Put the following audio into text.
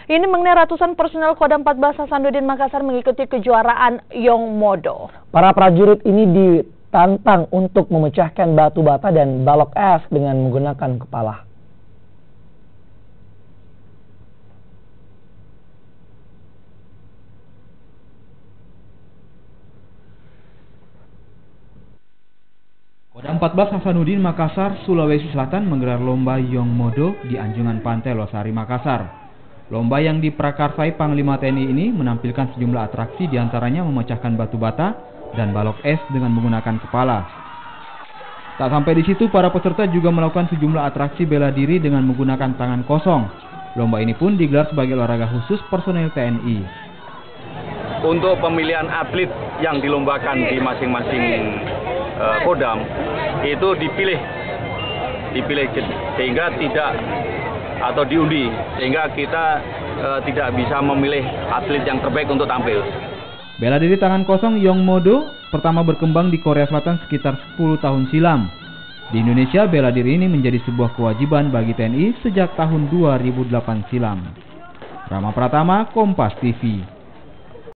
Ini mengenai ratusan personel Kodam 14 Hasanuddin Makassar mengikuti kejuaraan Yongmodo. Para prajurit ini ditantang untuk memecahkan batu bata dan balok es dengan menggunakan kepala. Kodam 14 Hasanuddin Makassar, Sulawesi Selatan menggelar lomba Yongmodo di Anjungan Pantai Losari, Makassar. Lomba yang diprakarsai Panglima TNI ini menampilkan sejumlah atraksi, diantaranya memecahkan batu bata dan balok es dengan menggunakan kepala. Tak sampai di situ, para peserta juga melakukan sejumlah atraksi bela diri dengan menggunakan tangan kosong. Lomba ini pun digelar sebagai olahraga khusus personel TNI. Untuk pemilihan atlet yang dilombakan di masing-masing Kodam itu dipilih sehingga tidak atau diundi, sehingga kita tidak bisa memilih atlet yang terbaik untuk tampil. Bela diri tangan kosong Yongmodo pertama berkembang di Korea Selatan sekitar 10 tahun silam. Di Indonesia, bela diri ini menjadi sebuah kewajiban bagi TNI sejak tahun 2008 silam. Rama Pratama, Kompas TV.